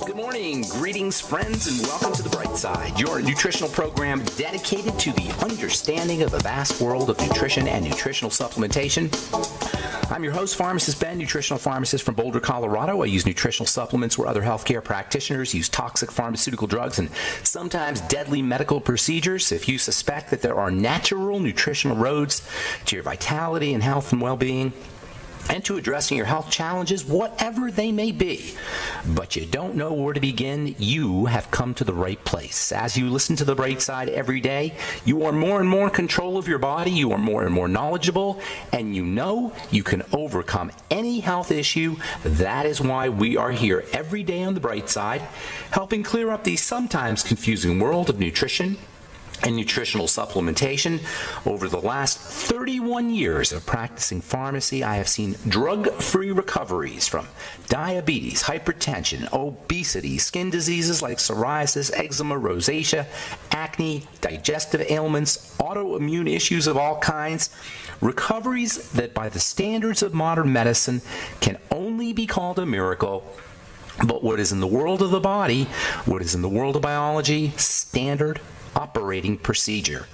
Good morning, greetings, friends, and welcome to The Bright Side, your nutritional program dedicated to the understanding of the vast world of nutrition and nutritional supplementation. I'm your host, Pharmacist Ben, nutritional pharmacist from Boulder, Colorado. I use nutritional supplements where other healthcare practitioners use toxic pharmaceutical drugs and sometimes deadly medical procedures. If you suspect that there are natural nutritional roads to your vitality and health and well-being, and to addressing your health challenges, whatever they may be, but you don't know where to begin, you have come to the right place. As you listen to The Bright Side every day, you are more and more in control of your body, you are more and more knowledgeable, and you know you can overcome any health issue. That is why we are here every day on The Bright Side, helping clear up the sometimes confusing world of nutrition and nutritional supplementation. Over the last 31 years of practicing pharmacy, I have seen drug-free recoveries from diabetes, hypertension, obesity, skin diseases like psoriasis, eczema, rosacea, acne, digestive ailments, autoimmune issues of all kinds. Recoveries that by the standards of modern medicine can only be called a miracle. But what is in the world of the body, what is in the world of biology, standard operating procedure.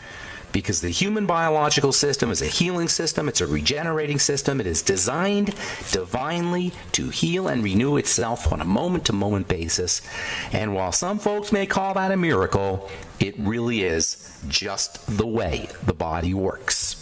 Because the human biological system is a healing system, it's a regenerating system, it is designed divinely to heal and renew itself on a moment-to-moment basis. And while some folks may call that a miracle, it really is just the way the body works.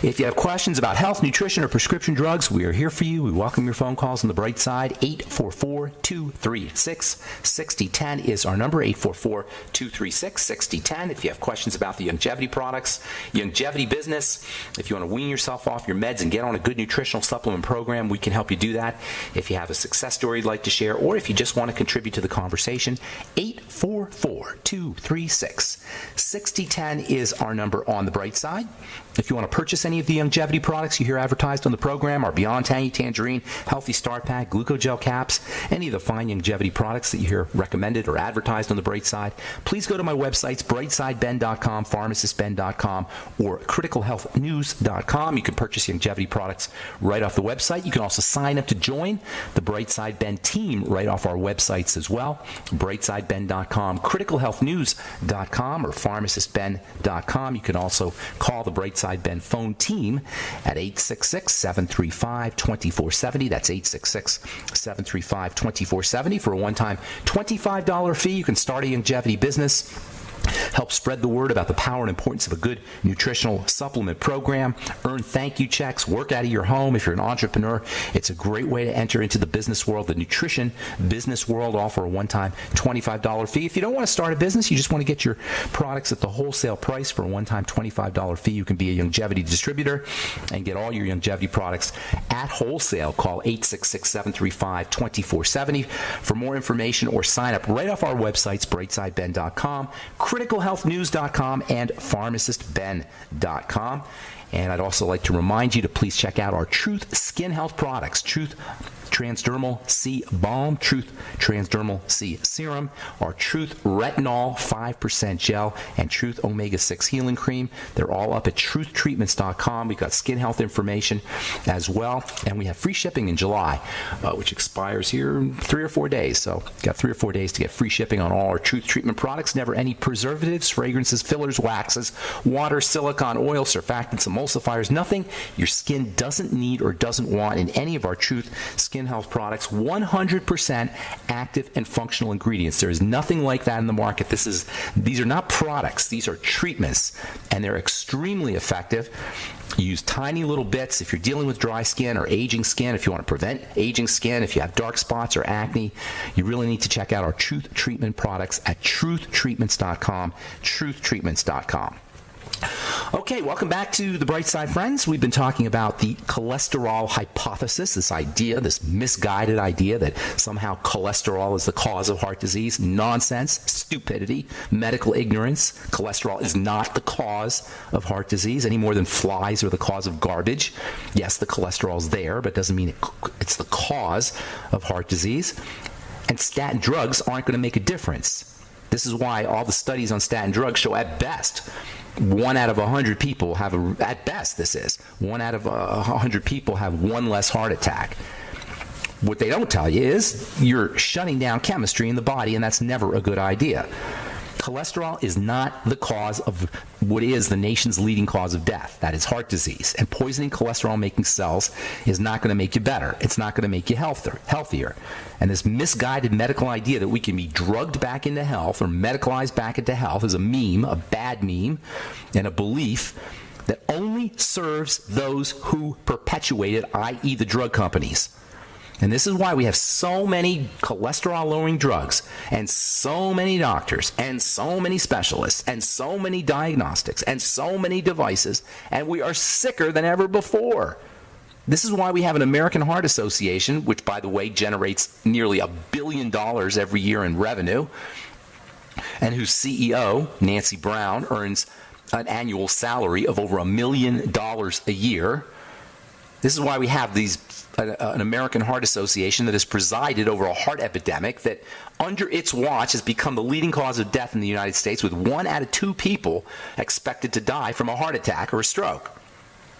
If you have questions about health, nutrition, or prescription drugs, we are here for you. We welcome your phone calls on The Bright Side. 844-236-6010 is our number, 844-236-6010. If you have questions about the longevity products, longevity business, if you want to wean yourself off your meds and get on a good nutritional supplement program, we can help you do that. If you have a success story you'd like to share, or if you just want to contribute to the conversation, 844-236-6010 is our number on The Bright Side. If you want to purchase any of the longevity products you hear advertised on the program, our Beyond Tangy Tangerine, Healthy Start Pack, Glucogel Caps, any of the fine longevity products that you hear recommended or advertised on The Bright Side, please go to my websites, brightsideben.com, pharmacistben.com, or criticalhealthnews.com. You can purchase longevity products right off the website. You can also sign up to join the Bright Side Ben team right off our websites as well, brightsideben.com, criticalhealthnews.com, or pharmacistben.com. You can also call the Bright Side Ben phone team at 866-735-2470. That's 866-735-2470 for a one-time $25 fee. You can start a longevity business, help spread the word about the power and importance of a good nutritional supplement program, earn thank you checks, work out of your home. If you're an entrepreneur, it's a great way to enter into the business world, the nutrition business world, offer a one-time $25 fee. If you don't want to start a business, you just want to get your products at the wholesale price for a one-time $25 fee, you can be a longevity distributor and get all your longevity products at wholesale. Call 866-735-2470 for more information, or sign up right off our websites, brightsideben.com, criticalhealthnews.com, and pharmacistben.com. And I'd also like to remind you to please check out our Truth Skin Health products, Truth Transdermal C Balm, Truth Transdermal C Serum, our Truth Retinol 5% Gel, and Truth Omega-6 Healing Cream. They're all up at truthtreatments.com. We've got skin health information as well, and we have free shipping in July, which expires here in 3 or 4 days. So you've got 3 or 4 days to get free shipping on all our Truth treatment products. Never any preservatives, fragrances, fillers, waxes, water, silicone, oil, surfactants, emulsifiers, nothing your skin doesn't need or doesn't want in any of our Truth Skin Health products. 100% active and functional ingredients. There is nothing like that in the market. These are not products. These are treatments, and they're extremely effective. You use tiny little bits if you're dealing with dry skin or aging skin, if you want to prevent aging skin, if you have dark spots or acne. You really need to check out our Truth Treatment products at truthtreatments.com, truthtreatments.com. Okay, welcome back to The Bright Side, friends. We've been talking about the cholesterol hypothesis, this idea, this misguided idea that somehow cholesterol is the cause of heart disease. Nonsense, stupidity, medical ignorance. Cholesterol is not the cause of heart disease any more than flies are the cause of garbage. Yes, the cholesterol's there, but it doesn't mean it's the cause of heart disease. And statin drugs aren't going to make a difference. This is why all the studies on statin drugs show at best 1 out of 100 people have, at best this is, 1 out of 100 people have 1 less heart attack. What they don't tell you is you're shutting down chemistry in the body, and that's never a good idea. Cholesterol is not the cause of what is the nation's leading cause of death. That is heart disease. And poisoning cholesterol-making cells is not going to make you better. It's not going to make you healthier. And this misguided medical idea that we can be drugged back into health or medicalized back into health is a meme, a bad meme, and a belief that only serves those who perpetuate it, i.e. the drug companies. And this is why we have so many cholesterol-lowering drugs and so many doctors and so many specialists and so many diagnostics and so many devices, and we are sicker than ever before. This is why we have an American Heart Association, which, by the way, generates nearly $1 billion every year in revenue, and whose CEO, Nancy Brown, earns an annual salary of over $1 million a year. This is why we have an American Heart Association that has presided over a heart epidemic that, under its watch, has become the leading cause of death in the United States, with 1 out of 2 people expected to die from a heart attack or a stroke.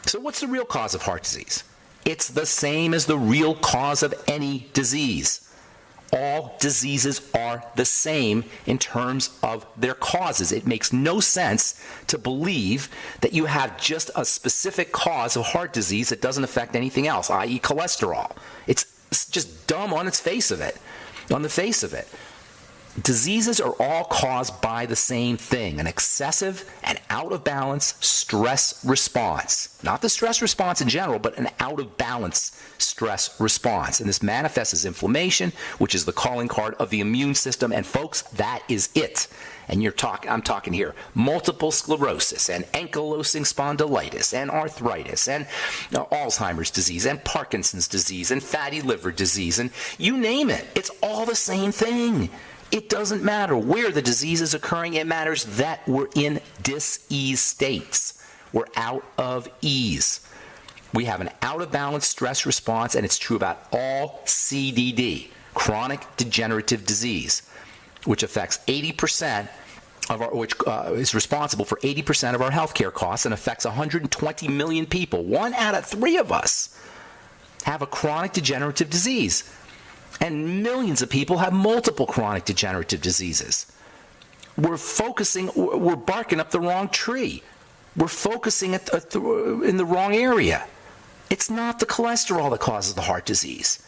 So what's the real cause of heart disease? It's the same as the real cause of any disease. All diseases are the same in terms of their causes. It makes no sense to believe that you have just a specific cause of heart disease that doesn't affect anything else, i.e. cholesterol. It's just dumb on the face of it. Diseases are all caused by the same thing, an excessive and out of balance stress response. Not the stress response in general, but an out of balance stress response. And this manifests as inflammation, which is the calling card of the immune system. And folks, that is it. And I'm talking here multiple sclerosis and ankylosing spondylitis and arthritis and Alzheimer's disease and Parkinson's disease and fatty liver disease, and you name it. It's all the same thing. It doesn't matter where the disease is occurring. It matters that we're in dis-ease states. We're out of ease. We have an out-of-balance stress response, and it's true about all CDD, chronic degenerative disease, which affects 80% of our, which is responsible for 80% of our healthcare costs and affects 120 million people. 1 out of 3 of us have a chronic degenerative disease. And millions of people have multiple chronic degenerative diseases. We're barking up the wrong tree. We're focusing in the wrong area. It's not the cholesterol that causes the heart disease.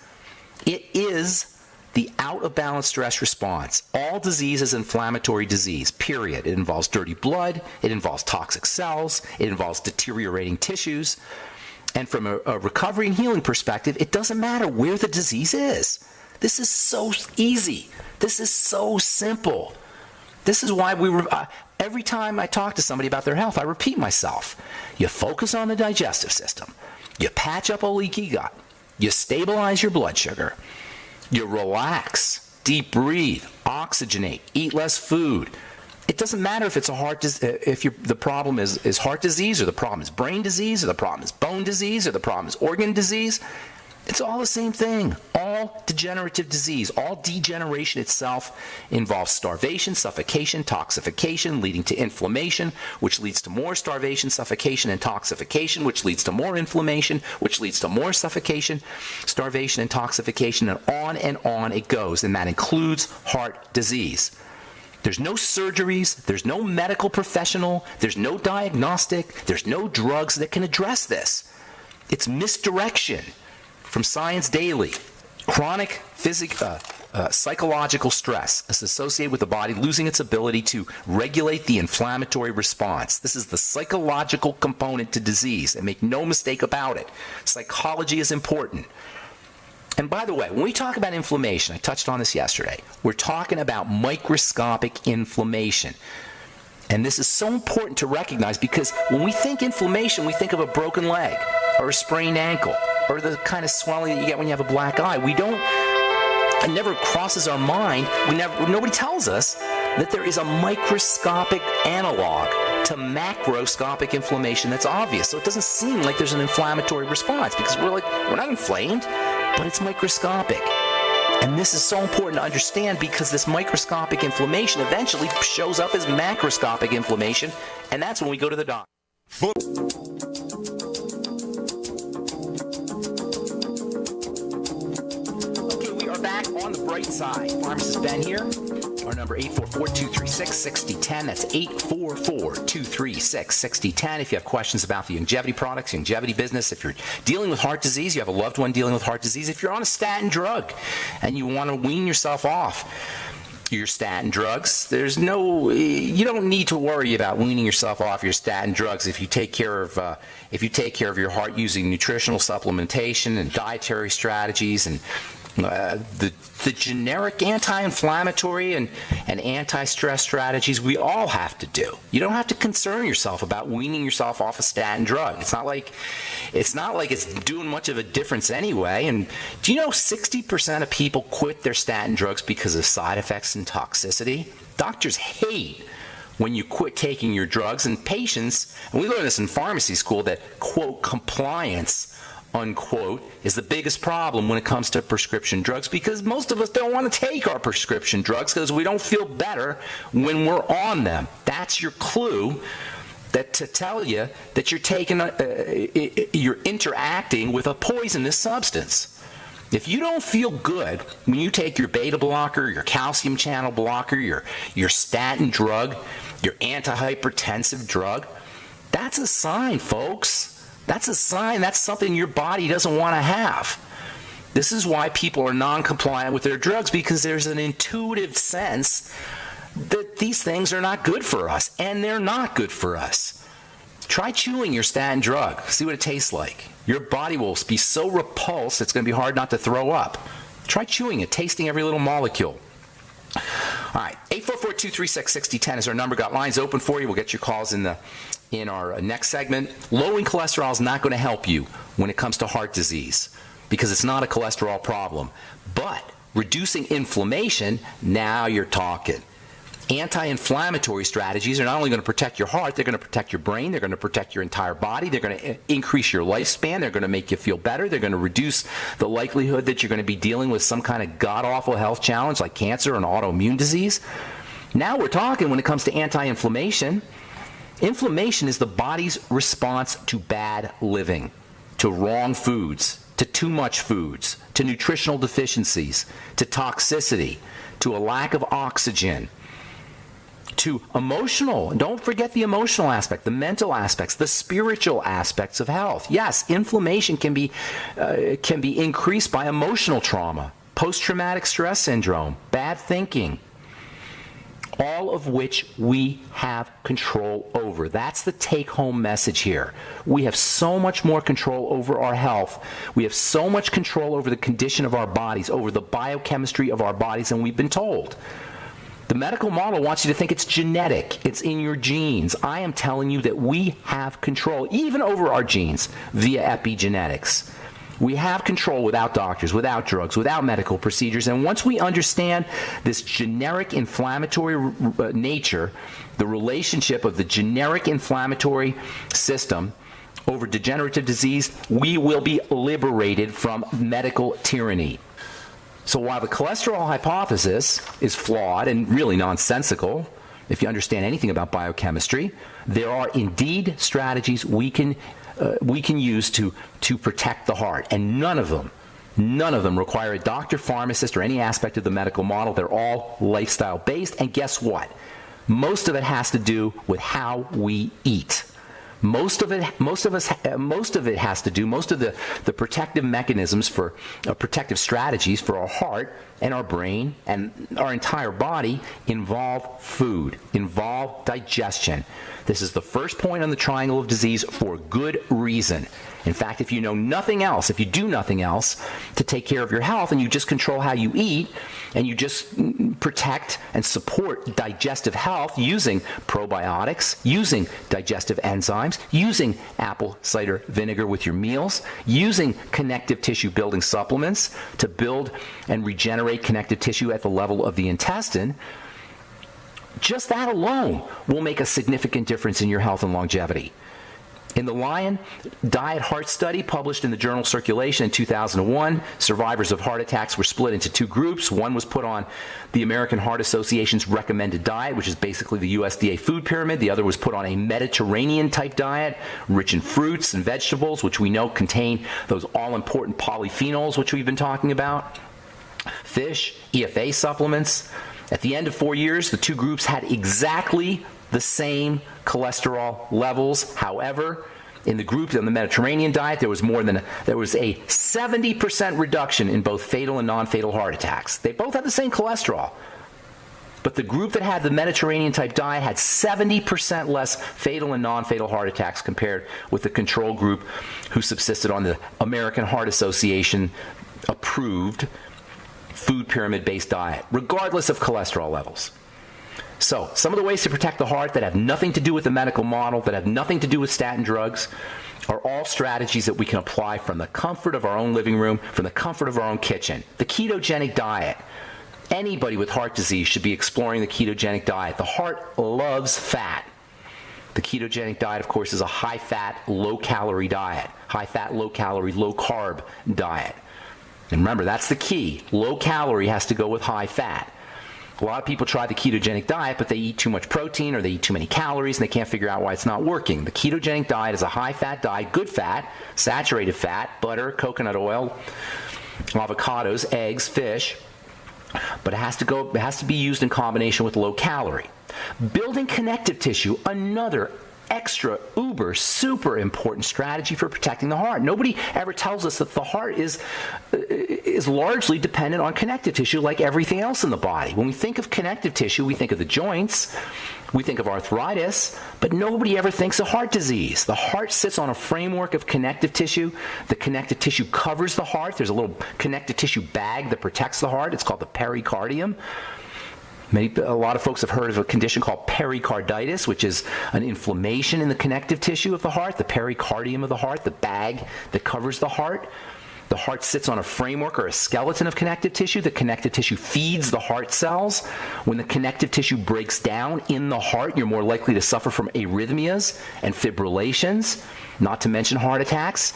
It is the out-of-balance stress response. All disease is inflammatory disease, period. It involves dirty blood. It involves toxic cells. It involves deteriorating tissues. And from a recovery and healing perspective, it doesn't matter where the disease is. This is so easy. This is so simple. This is why every time I talk to somebody about their health, I repeat myself. You focus on the digestive system. You patch up a leaky gut. You stabilize your blood sugar. You relax, deep breathe, oxygenate, eat less food. It doesn't matter if it's the problem is heart disease, or the problem is brain disease, or the problem is bone disease, or the problem is organ disease. It's all the same thing. All degenerative disease, all degeneration itself involves starvation, suffocation, toxification, leading to inflammation, which leads to more starvation, suffocation, and toxification, which leads to more inflammation, which leads to more suffocation, starvation, and toxification, and on it goes. And that includes heart disease. There's no surgeries, there's no medical professional, there's no diagnostic, there's no drugs that can address this. It's misdirection. From Science Daily, chronic psychological stress is associated with the body losing its ability to regulate the inflammatory response. This is the psychological component to disease, and make no mistake about it. Psychology is important. And by the way, when we talk about inflammation, I touched on this yesterday, we're talking about microscopic inflammation. And this is so important to recognize, because when we think inflammation, we think of a broken leg or a sprained ankle or the kind of swelling that you get when you have a black eye. It never crosses our mind. Nobody tells us that there is a microscopic analog to macroscopic inflammation that's obvious. So it doesn't seem like there's an inflammatory response, because we're not inflamed, but it's microscopic. And this is so important to understand, because this microscopic inflammation eventually shows up as macroscopic inflammation, and that's when we go to the doctor. back on the bright side. Pharmacist Ben here. Our number 844-236-6010. That's 844-236-6010. If you have questions about the longevity products, longevity business, if you're dealing with heart disease, you have a loved one dealing with heart disease, if you're on a statin drug and you want to wean yourself off your statin drugs, you don't need to worry about weaning yourself off your statin drugs if you take care of your heart using nutritional supplementation and dietary strategies and the generic anti-inflammatory and anti-stress strategies we all have to do. You don't have to concern yourself about weaning yourself off a statin drug. It's not like it's doing much of a difference anyway. And do you know 60% of people quit their statin drugs because of side effects and toxicity? Doctors hate when you quit taking your drugs, and patients, and we learned this in pharmacy school, that, quote, compliance, unquote, is the biggest problem when it comes to prescription drugs, because most of us don't want to take our prescription drugs because we don't feel better when we're on them. That's your clue that to tell you that you're interacting with a poisonous substance. If you don't feel good when you take your beta blocker, your calcium channel blocker, your statin drug, your antihypertensive drug, that's a sign, folks. That's a sign. That's something your body doesn't want to have. This is why people are non-compliant with their drugs, because there's an intuitive sense that these things are not good for us, and they're not good for us. Try chewing your statin drug. See what it tastes like. Your body will be so repulsed it's going to be hard not to throw up. Try chewing it, tasting every little molecule. All right, 844-236-6010 is our number. Got lines open for you. We'll get your calls in our next segment. Lowering cholesterol is not going to help you when it comes to heart disease because it's not a cholesterol problem. But reducing inflammation, now you're talking. Anti-inflammatory strategies are not only going to protect your heart, they're going to protect your brain, they're going to protect your entire body, they're going to increase your lifespan, they're going to make you feel better, they're going to reduce the likelihood that you're going to be dealing with some kind of god-awful health challenge like cancer and autoimmune disease. Now we're talking when it comes to anti-inflammation. Inflammation is the body's response to bad living, to wrong foods, to too much foods, to nutritional deficiencies, to toxicity, to a lack of oxygen, to emotional. Don't forget the emotional aspect, the mental aspects, the spiritual aspects of health. Yes, inflammation can be increased by emotional trauma, post-traumatic stress syndrome, bad thinking, all of which we have control over. That's the take-home message here. We have so much more control over our health. We have so much control over the condition of our bodies, over the biochemistry of our bodies than we've been told. The medical model wants you to think it's genetic, it's in your genes. I am telling you that we have control, even over our genes, via epigenetics. We have control without doctors, without drugs, without medical procedures. And once we understand this generic inflammatory nature, the relationship of the generic inflammatory system over degenerative disease, we will be liberated from medical tyranny. So while the cholesterol hypothesis is flawed and really nonsensical, if you understand anything about biochemistry, there are indeed strategies we can use to protect the heart, and none of them require a doctor, pharmacist, or any aspect of the medical model. They're all lifestyle based, and guess what? Most of it has to do with how we eat. Most of the protective mechanisms for protective strategies for our heart and our brain and our entire body involve food, involve digestion. This is the first point on the triangle of disease for good reason. In fact, if you know nothing else, if you do nothing else to take care of your health and you just control how you eat and you just protect and support digestive health using probiotics, using digestive enzymes, using apple cider vinegar with your meals, using connective tissue building supplements to build and regenerate connective tissue at the level of the intestine, just that alone will make a significant difference in your health and longevity. In the Lion Diet Heart Study published in the journal Circulation in 2001, survivors of heart attacks were split into two groups. One was put on the American Heart Association's recommended diet, which is basically the USDA food pyramid. The other was put on a Mediterranean-type diet, rich in fruits and vegetables, which we know contain those all-important polyphenols, which we've been talking about. fish, EFA supplements. At the end of 4 years, the two groups had exactly the same cholesterol levels. However, in the group on the Mediterranean diet, there was a 70% reduction in both fatal and non-fatal heart attacks. They both had the same cholesterol. But the group that had the Mediterranean-type diet had 70% less fatal and non-fatal heart attacks compared with the control group who subsisted on the American Heart Association-approved food pyramid-based diet, regardless of cholesterol levels. So, some of the ways to protect the heart that have nothing to do with the medical model, that have nothing to do with statin drugs, are all strategies that we can apply from the comfort of our own living room, from the comfort of our own kitchen. The ketogenic diet. Anybody with heart disease should be exploring the ketogenic diet. The heart loves fat. The ketogenic diet, of course, is a high-fat, low-calorie diet. High-fat, low-calorie, low-carb diet. And remember, that's the key. Low-calorie has to go with high-fat. A lot of people try the ketogenic diet, but they eat too much protein or they eat too many calories, and they can't figure out why it's not working. The ketogenic diet is a high-fat diet, good fat, saturated fat, butter, coconut oil, avocados, eggs, fish, but it has to be used in combination with low calorie. Building connective tissue, another extra, uber, super important strategy for protecting the heart. Nobody ever tells us that the heart is largely dependent on connective tissue like everything else in the body. When we think of connective tissue, we think of the joints, we think of arthritis, but nobody ever thinks of heart disease. The heart sits on a framework of connective tissue. The connective tissue covers the heart. There's a little connective tissue bag that protects the heart. It's called the pericardium. A lot of folks have heard of a condition called pericarditis, which is an inflammation in the connective tissue of the heart, the pericardium of the heart, the bag that covers the heart. The heart sits on a framework or a skeleton of connective tissue. The connective tissue feeds the heart cells. When the connective tissue breaks down in the heart, you're more likely to suffer from arrhythmias and fibrillations, not to mention heart attacks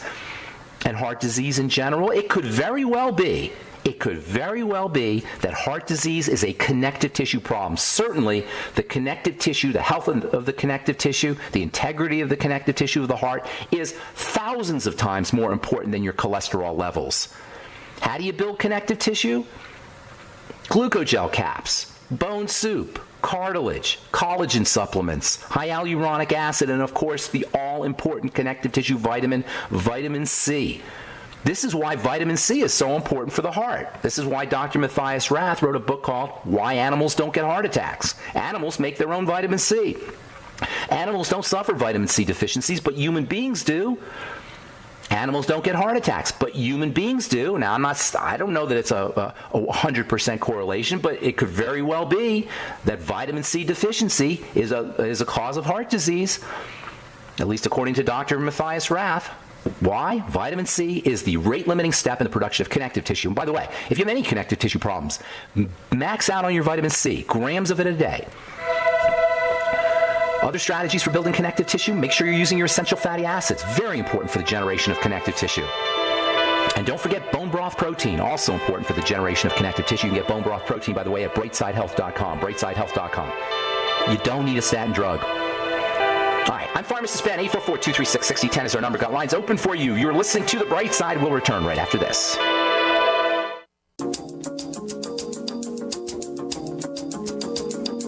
and heart disease in general. It could very well be that heart disease is a connective tissue problem. Certainly, the connective tissue, the health of the connective tissue, the integrity of the connective tissue of the heart is thousands of times more important than your cholesterol levels. How do you build connective tissue? Glucogel caps, bone soup, cartilage, collagen supplements, high hyaluronic acid, and of course the all-important connective tissue vitamin, vitamin C. This is why vitamin C is so important for the heart. This is why Dr. Matthias Rath wrote a book called Why Animals Don't Get Heart Attacks. Animals make their own vitamin C. Animals don't suffer vitamin C deficiencies, but human beings do. Animals don't get heart attacks, but human beings do. Now, I don't know that it's a 100% correlation, but it could very well be that vitamin C deficiency is a cause of heart disease, at least according to Dr. Matthias Rath. Why? Vitamin C is the rate-limiting step in the production of connective tissue. And by the way, if you have any connective tissue problems, max out on your vitamin C, grams of it a day. Other strategies for building connective tissue, make sure you're using your essential fatty acids. Very important for the generation of connective tissue. And don't forget bone broth protein, also important for the generation of connective tissue. You can get bone broth protein, by the way, at brightsidehealth.com, brightsidehealth.com. You don't need a statin drug. All right, I'm Pharmacist Ben. 844-236-6010 is our number. Got lines open for you. You're listening to The Bright Side. We'll return right after this. All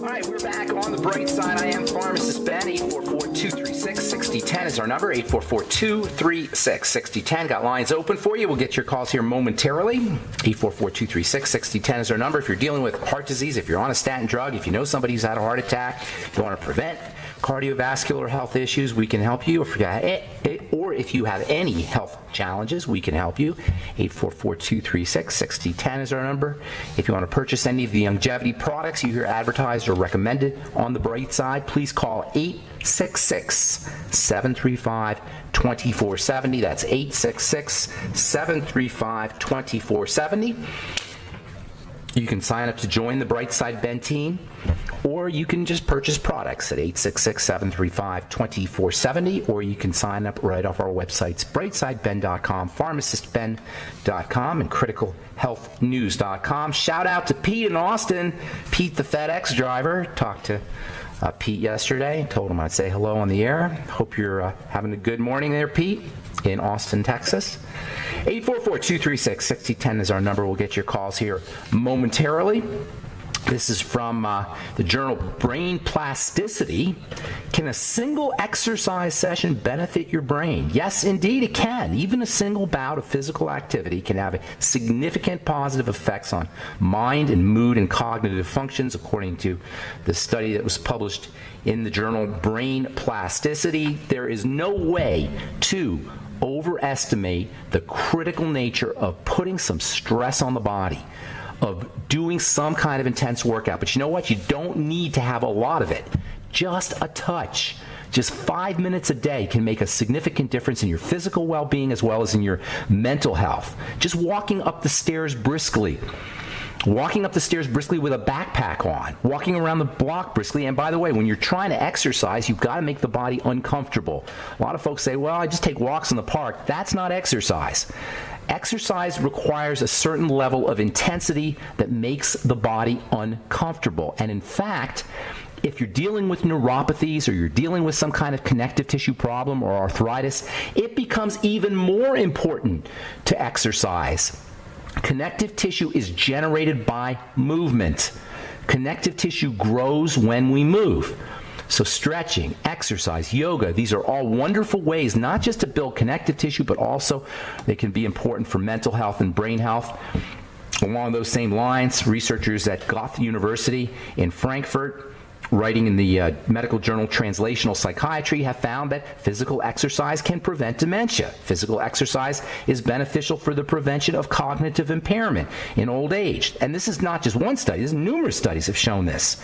right, we're back on The Bright Side. I am Pharmacist Ben. 844-236-6010 is our number. 844-236-6010. Got lines open for you. We'll get your calls here momentarily. 844-236-6010 is our number. If you're dealing with heart disease, if you're on a statin drug, if you know somebody who's had a heart attack, if you want to prevent cardiovascular health issues, we can help you. Or if you have any health challenges, we can help you. 844-236-6010 is our number. If you want to purchase any of the longevity products you hear advertised or recommended on The Bright Side, please call 866-735-2470. That's 866-735-2470. You can sign up to join the Bright Side Ben team, or you can just purchase products at 866-735-2470, or you can sign up right off our websites, brightsideben.com, pharmacistben.com, and criticalhealthnews.com. Shout out to Pete in Austin. Pete, the FedEx driver. Talked to Pete yesterday. Told him I'd say hello on the air. Hope you're having a good morning there, Pete, in Austin, Texas. 844-236-6010 is our number. We'll get your calls here momentarily. This is from the journal Brain Plasticity. Can a single exercise session benefit your brain? Yes, indeed it can. Even a single bout of physical activity can have significant positive effects on mind and mood and cognitive functions, according to the study that was published in the journal Brain Plasticity. There is no way to overestimate the critical nature of putting some stress on the body, of doing some kind of intense workout. But you know what? You don't need to have a lot of it. Just a touch. Just 5 minutes a day can make a significant difference in your physical well-being as well as in your mental health. Just walking up the stairs briskly. Walking up the stairs briskly with a backpack on, walking around the block briskly. And by the way, when you're trying to exercise, you've got to make the body uncomfortable. A lot of folks say, well, I just take walks in the park. That's not exercise. Exercise requires a certain level of intensity that makes the body uncomfortable. And in fact, if you're dealing with neuropathies or you're dealing with some kind of connective tissue problem or arthritis, it becomes even more important to exercise. Connective tissue is generated by movement. Connective tissue grows when we move. So stretching, exercise, yoga, these are all wonderful ways not just to build connective tissue, but also they can be important for mental health and brain health. Along those same lines, researchers at Goethe University in Frankfurt, writing in the medical journal Translational Psychiatry, have found that physical exercise can prevent dementia. Physical exercise is beneficial for the prevention of cognitive impairment in old age. And this is not just one study. Numerous studies have shown this.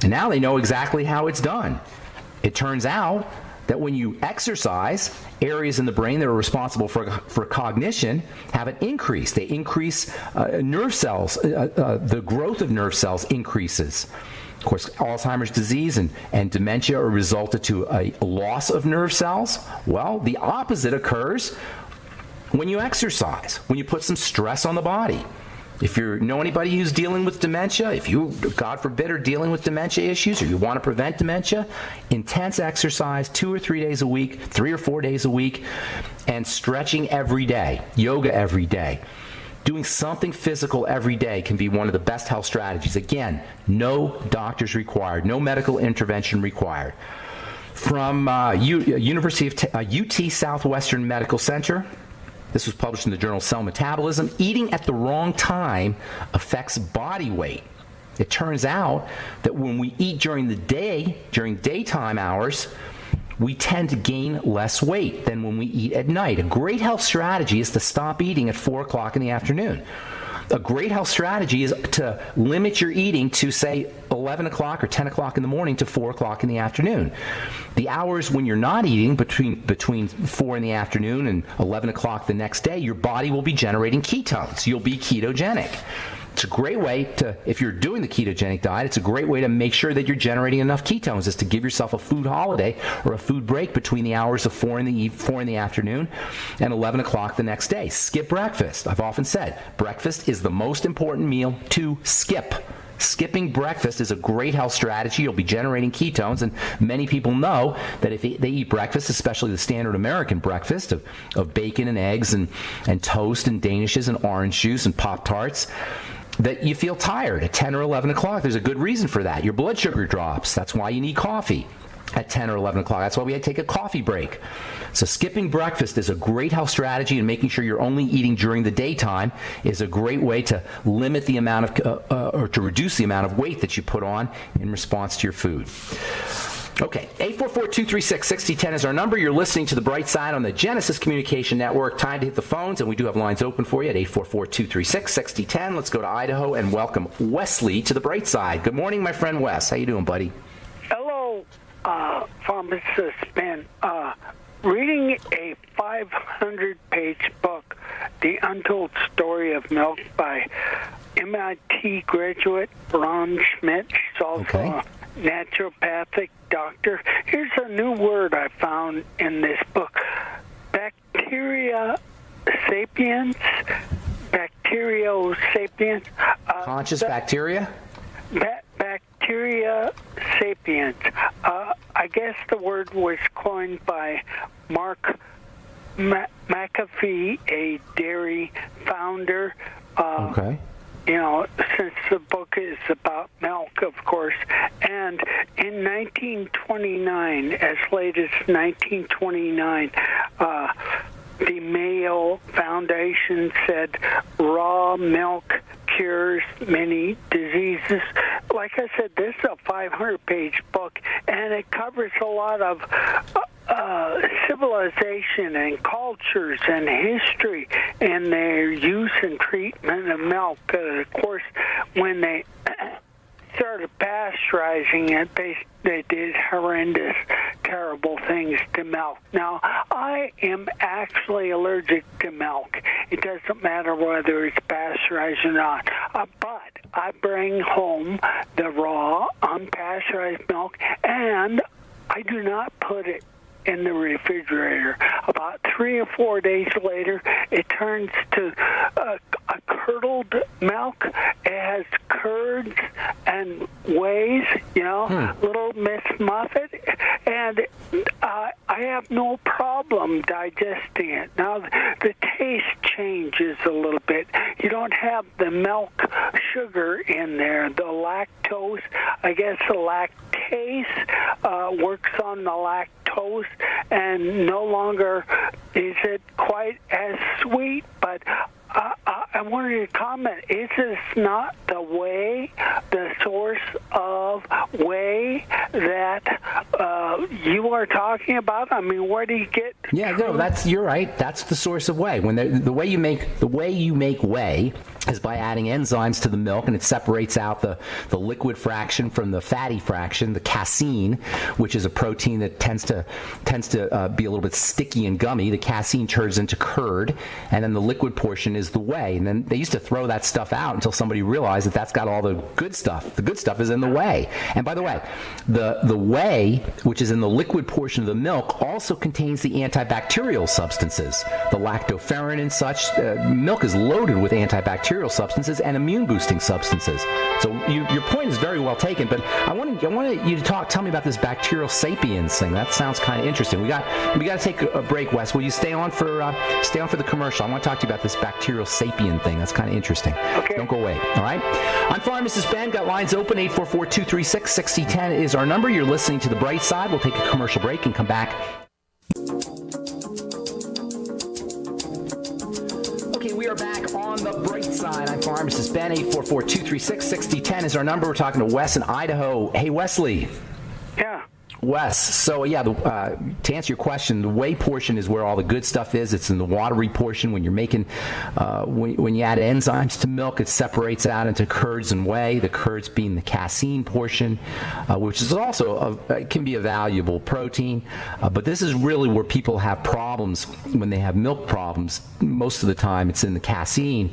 And now they know exactly how it's done. It turns out that when you exercise, areas in the brain that are responsible for cognition have an increase. They increase nerve cells. The growth of nerve cells increases. Of course, Alzheimer's disease and dementia are resulted to a loss of nerve cells. Well, the opposite occurs when you exercise, when you put some stress on the body. If you know anybody who's dealing with dementia, if you, God forbid, are dealing with dementia issues or you want to prevent dementia, intense exercise 2 or 3 days a week, 3 or 4 days a week, and stretching every day, yoga every day. Doing something physical every day can be one of the best health strategies. Again, no doctors required, no medical intervention required. From University of UT Southwestern Medical Center, this was published in the journal Cell Metabolism. Eating at the wrong time affects body weight. It turns out that when we eat during the day, during daytime hours, we tend to gain less weight than when we eat at night. A great health strategy is to stop eating at 4 o'clock in the afternoon. A great health strategy is to limit your eating to, say, 11 o'clock or 10 o'clock in the morning to 4 o'clock in the afternoon. The hours when you're not eating, between 4 in the afternoon and 11 o'clock the next day, your body will be generating ketones. You'll be ketogenic. It's a great way to, if you're doing the ketogenic diet, it's a great way to make sure that you're generating enough ketones, is to give yourself a food holiday or a food break between the hours of 4 in the afternoon and 11 o'clock the next day. Skip breakfast. I've often said breakfast is the most important meal to skip. Skipping breakfast is a great health strategy. You'll be generating ketones, and many people know that if they eat breakfast, especially the standard American breakfast of bacon and eggs and toast and danishes and orange juice and Pop-Tarts, that you feel tired at 10 or 11 o'clock. There's a good reason for that. Your blood sugar drops. That's why you need coffee at 10 or 11 o'clock. That's why we had to take a coffee break. So skipping breakfast is a great health strategy, and making sure you're only eating during the daytime is a great way to limit the amount of, or to reduce the amount of weight that you put on in response to your food. Okay, 844-236-6010 is our number. You're listening to The Bright Side on the Genesis Communication Network. Time to hit the phones, and we do have lines open for you at 844-236-6010. Let's go to Idaho and welcome Wesley to The Bright Side. Good morning, my friend Wes. How you doing, buddy? Hello, pharmacist Ben. Reading a 500-page book, The Untold Story of Milk by MIT graduate Ron Schmidt. She's also a naturopathic doctor. Here's a new word I found in this book. Bacteria sapiens. Bacteriosapiens. Conscious bacteria? Bacteria sapiens. I guess the word was coined by Mark McAfee, a dairy founder. Okay. Since the book is about milk, of course. And in 1929, as late as 1929, the Mayo Foundation said raw milk cures many diseases. Like I said, this is a 500-page book, and it covers a lot of civilization and cultures and history and their use and treatment of milk. Of course, when they started pasteurizing it, they did horrendous, terrible things to milk. Now, I am actually allergic to milk. It doesn't matter whether it's pasteurized or not. But I bring home the raw, unpasteurized milk, and I do not put it in the refrigerator. About 3 or 4 days later, it turns to a curdled milk. It has curds and wheys, little Miss Muffet, and I have no problem digesting it. Now, the taste changes a little bit. You don't have the milk sugar in there. The lactose, I guess the lactase works on the lactose, and no longer is it quite as sweet, but I wanted to comment, is this not the whey, the source of whey that you are talking about? I mean, where do you get? Yeah, no, you're right. That's the source of whey. When the way you make whey is by adding enzymes to the milk, and it separates out the liquid fraction from the fatty fraction, the casein, which is a protein that tends to be a little bit sticky and gummy. The casein turns into curd, and then the liquid portion is the whey. And then they used to throw that stuff out until somebody realized that that's got all the good stuff. The good stuff is in the whey. And by the way, the whey, which is in the liquid portion of the milk, also contains the antibacterial substances, the lactoferrin and such. Milk is loaded with antibacterial substances and immune-boosting substances. So your point is very well taken, but I wanted you to tell me about this bacterial sapiens thing. That sounds kind of interesting. We got to take a break, Wes. Will you stay on for the commercial? I want to talk to you about this bacterial sapien thing. That's kind of interesting. Okay. Don't go away. All right. I'm Pharmacist Ben. Got lines open. 844-236-6010 is our number. You're listening to The Bright Side. We'll take a commercial break and come back. Okay, we are back on The Bright Side. I'm Pharmacist Ben. 844-236-6010 is our number. We're talking to Wes in Idaho. Hey, Wesley. Yeah. Wes, so yeah, to answer your question, the whey portion is where all the good stuff is. It's in the watery portion. When you're making, when you add enzymes to milk, it separates out into curds and whey. The curds being the casein portion, which is also can be a valuable protein. But this is really where people have problems when they have milk problems. Most of the time, it's in the casein.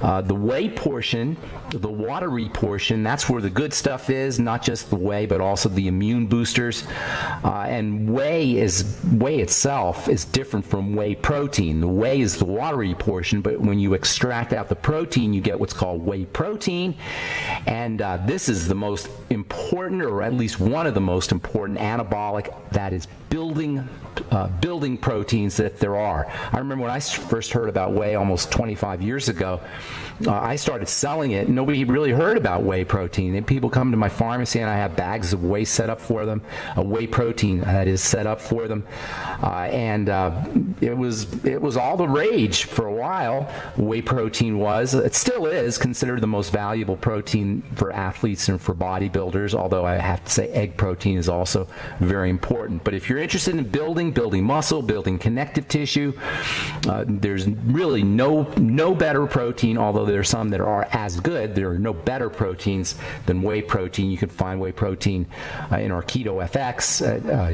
The whey portion, the watery portion, that's where the good stuff is. Not just the whey, but also the immune boosters. And whey itself is different from whey protein. The whey is the watery portion, but when you extract out the protein, you get what's called whey protein. And this is the most important, or at least one of the most important anabolic that is building proteins that there are. I remember when I first heard about whey almost 25 years ago, I started selling it. Nobody really heard about whey protein. And people come to my pharmacy, and I have bags of whey set up for them, a whey protein that is set up for them. It was all the rage for a while. Whey protein was. It still is considered the most valuable protein for athletes and for bodybuilders, although I have to say egg protein is also very important. But if you're interested in building muscle, building connective tissue, there's really no better protein, although there are some that are as good. There are no better proteins than whey protein. You can find whey protein in our Keto FX,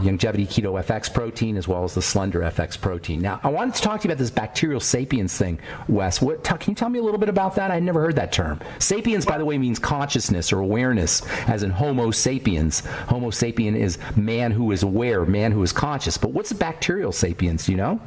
Longevity Keto FX protein, as well as the Slender FX protein. Now, I wanted to talk to you about this bacterial sapiens thing, Wes. Can you tell me a little bit about that? I never heard that term. Sapiens, by the way, means consciousness or awareness, as in Homo sapiens. Homo sapien is man who is aware, man who is conscious. But what's a bacterial sapiens, do you know?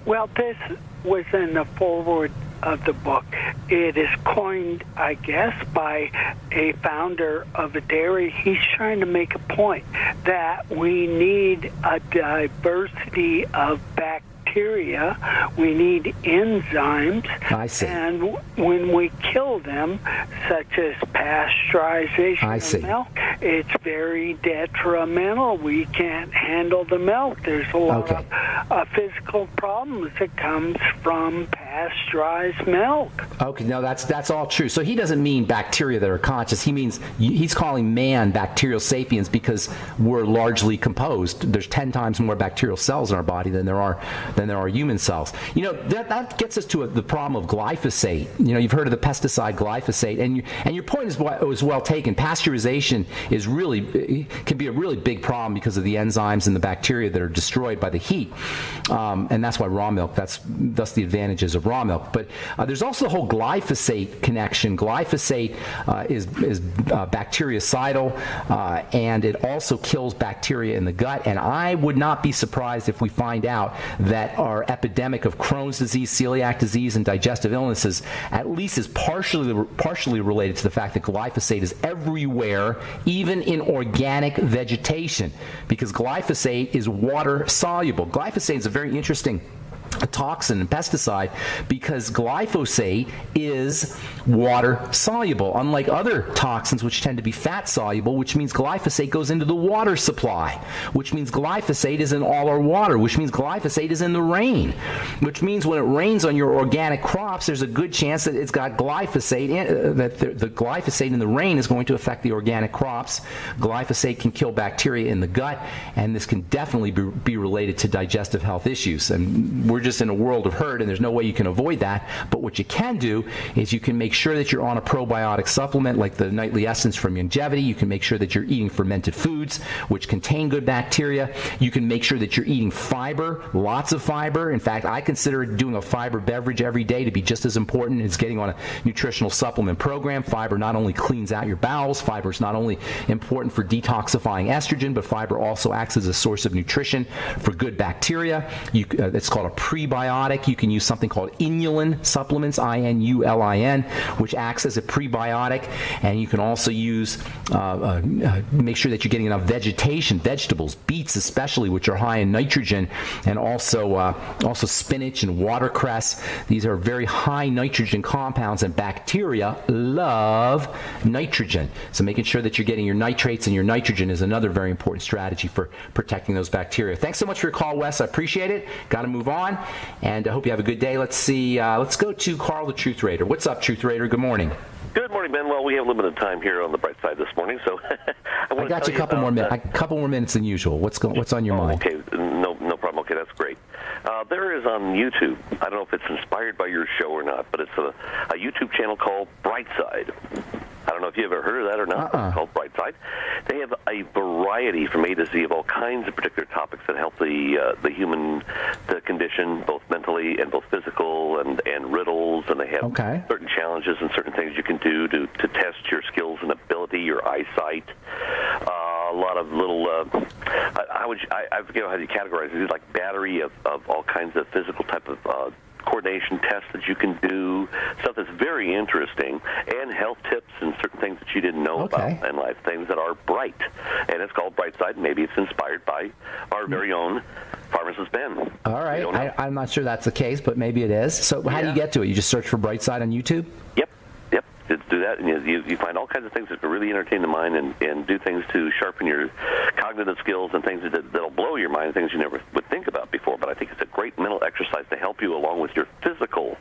Well, this was in the foreword of the book. It is coined, I guess, by a founder of a dairy. He's trying to make a point that we need a diversity of bacteria bacteria, we need enzymes. I see. And when we kill them, such as pasteurization of milk, it's very detrimental. We can't handle the milk. There's a lot of physical problems that comes from pasteurized milk. Okay, no, that's all true. So he doesn't mean bacteria that are conscious. He means he's calling man bacterial sapiens because we're largely composed. There's 10 times more bacterial cells in our body than there are human cells. You know, that gets us to the problem of glyphosate. You know, you've heard of the pesticide glyphosate, and your point is well taken. Pasteurization can be a really big problem because of the enzymes and the bacteria that are destroyed by the heat, and that's why raw milk. That's the advantages of raw milk. But there's also the whole glyphosate connection. Glyphosate is bactericidal, and it also kills bacteria in the gut. And I would not be surprised if we find out that our epidemic of Crohn's disease, celiac disease, and digestive illnesses at least is partially related to the fact that glyphosate is everywhere, even in organic vegetation, because glyphosate is water soluble. Glyphosate is a very interesting toxin and pesticide because glyphosate is water soluble, unlike other toxins which tend to be fat soluble, which means glyphosate goes into the water supply, which means glyphosate is in all our water, which means glyphosate is in the rain, which means when it rains on your organic crops, there's a good chance that it's got glyphosate in, that the glyphosate in the rain is going to affect the organic crops. Glyphosate can kill bacteria in the gut, and this can definitely be related to digestive health issues. And we're just in a world of hurt, and there's no way you can avoid that. But what you can do is you can make sure that you're on a probiotic supplement like the Nightly Essence from Longevity. You can make sure that you're eating fermented foods which contain good bacteria. You can make sure that you're eating fiber, lots of fiber. In fact, I consider doing a fiber beverage every day to be just as important as getting on a nutritional supplement program. Fiber not only cleans out your bowels, fiber is not only important for detoxifying estrogen, but fiber also acts as a source of nutrition for good bacteria. It's called a prebiotic. You can use something called inulin supplements, INULIN, which acts as a prebiotic. And you can also use, make sure that you're getting enough vegetation, vegetables, beets especially, which are high in nitrogen, and also spinach and watercress. These are very high nitrogen compounds, and bacteria love nitrogen. So making sure that you're getting your nitrates and your nitrogen is another very important strategy for protecting those bacteria. Thanks so much for your call, Wes. I appreciate it. Got to move on. And I hope you have a good day. Let's see. Let's go to Carl, the Truth Raider. What's up, Truth Raider? Good morning. Good morning, Ben. Well, we have limited time here on the bright side this morning, so I got you a couple more minutes than usual. What's on your mind? Okay, no problem. Okay, that's great. There is on YouTube. I don't know if it's inspired by your show or not, but it's a YouTube channel called Brightside. I don't know if you ever heard of that or not. It's called Brightside. They have a variety from A to Z of all kinds of particular topics that help the human condition, both mentally and both physical, and riddles, and they have certain challenges and certain things you can do to test your skills and ability, your eyesight. A lot of little, I forget how you categorize it, like battery of all kinds of physical type of coordination tests that you can do, stuff that's very interesting, and health tips and certain things that you didn't know about in life, things that are bright. And it's called Brightside. Maybe it's inspired by our very own pharmacist Ben. All right. I'm not sure that's the case, but maybe it is. So how do you get to it? You just search for Brightside on YouTube? Yep. Do that, and you find all kinds of things that really entertain the mind and do things to sharpen your cognitive skills and things that'll blow your mind, things you never would think about before. But I think it's a great mental exercise to help you along with your physical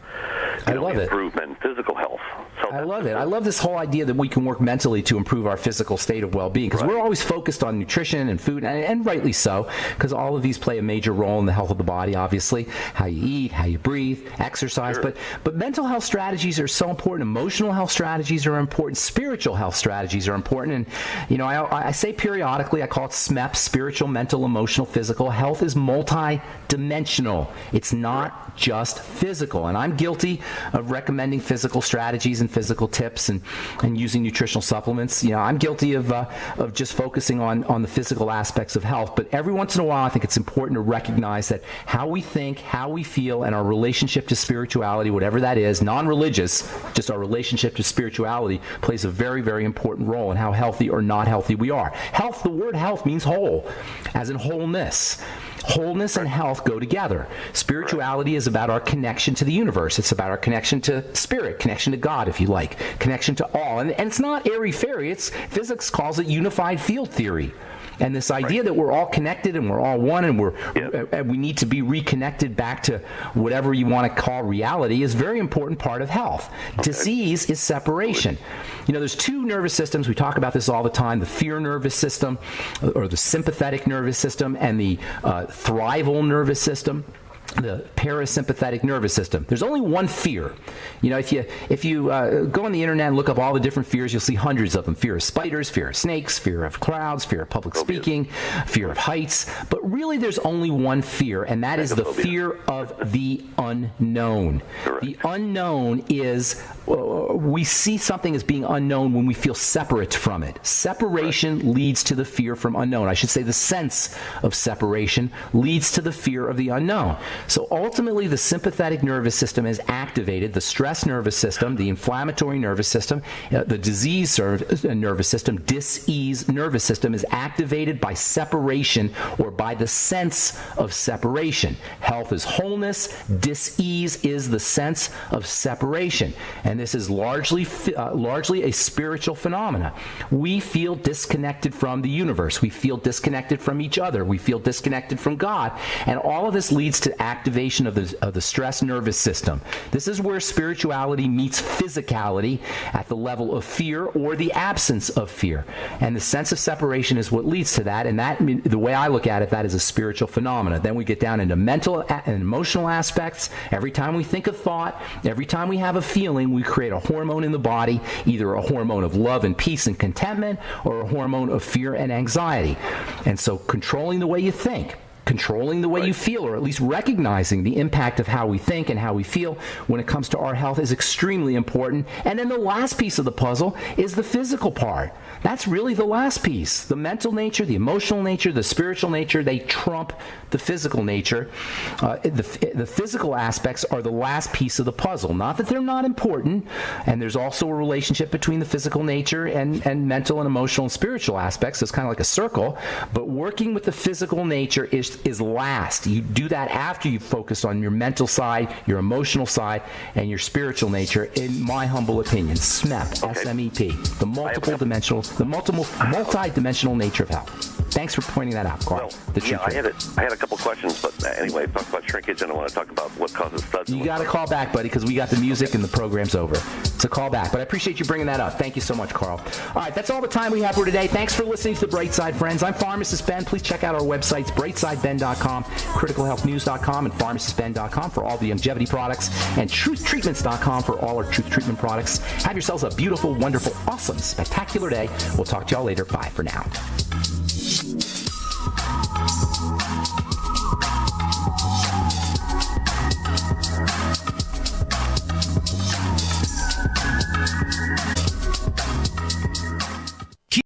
improvement, physical health. So I love it. I love this whole idea that we can work mentally to improve our physical state of well-being, because we're always focused on nutrition and food, and rightly so, because all of these play a major role in the health of the body, obviously, how you eat, how you breathe, exercise. But mental health strategies are so important. Emotional health strategies are important. Spiritual health strategies are important. And, I say periodically, I call it SMEP, spiritual, mental, emotional, physical. Health is multi-dimensional. It's not just physical. And I'm guilty of recommending physical strategies and physical tips and using nutritional supplements. I'm guilty of just focusing on the physical aspects of health. But every once in a while, I think it's important to recognize that how we think, how we feel, and our relationship to spirituality, whatever that is, non-religious, just our relationship to spirituality plays a very, very important role in how healthy or not healthy we are. Health, the word health means whole, as in wholeness. Wholeness and health go together. Spirituality is about our connection to the universe. It's about our connection to spirit, connection to God, if you like, connection to all. And it's not airy-fairy. Physics calls it unified field theory. And this idea that we're all connected and we're all one and we need to be reconnected back to whatever you want to call reality is a very important part of health. Okay. Disease is separation. You know, there's two nervous systems. We talk about this all the time, the fear nervous system or the sympathetic nervous system and the thrival nervous system. The parasympathetic nervous system. There's only one fear. You know, if you go on the internet and look up all the different fears, you'll see hundreds of them. Fear of spiders, fear of snakes, fear of crowds, fear of public speaking, fear of heights. But really there's only one fear, and that is the fear of the unknown. Correct. The unknown is, we see something as being unknown when we feel separate from it. Separation leads to the fear from unknown. I should say the sense of separation leads to the fear of the unknown. So ultimately, the sympathetic nervous system is activated, the stress nervous system, the inflammatory nervous system, the disease nervous system, dis-ease nervous system is activated by separation or by the sense of separation. Health is wholeness, dis-ease is the sense of separation. And this is largely a spiritual phenomena. We feel disconnected from the universe. We feel disconnected from each other. We feel disconnected from God. And all of this leads to activation of the stress nervous system. This is where spirituality meets physicality at the level of fear or the absence of fear. And the sense of separation is what leads to that. And that, the way I look at it, that is a spiritual phenomena. Then we get down into mental and emotional aspects. Every time we think a thought, every time we have a feeling, we create a hormone in the body, either a hormone of love and peace and contentment or a hormone of fear and anxiety. And so controlling the way you think, controlling the way you feel, or at least recognizing the impact of how we think and how we feel when it comes to our health is extremely important. And then the last piece of the puzzle is the physical part. That's really the last piece. The mental nature, the emotional nature, the spiritual nature, they trump the physical nature. The physical aspects are the last piece of the puzzle. Not that they're not important, and there's also a relationship between the physical nature and mental and emotional and spiritual aspects. It's kind of like a circle, but working with the physical nature is last. You do that after you focus on your mental side, your emotional side, and your spiritual nature, in my humble opinion. SMEP, okay. S-M-E-P, the multi-dimensional nature of health. Thanks for pointing that out, Carl. Well, I had a couple questions, but anyway, talk about shrinkage, and I want to talk about what causes studs. You got to call back, buddy, because we got the music and the program's over. So call back. But I appreciate you bringing that up. Thank you so much, Carl. All right, that's all the time we have for today. Thanks for listening to The Bright Side, friends. I'm Pharmacist Ben. Please check out our websites, brightsideben.com, criticalhealthnews.com, and pharmacistben.com for all the longevity products, and truthtreatments.com for all our truth treatment products. Have yourselves a beautiful, wonderful, awesome, spectacular day. We'll talk to y'all later. Bye for now.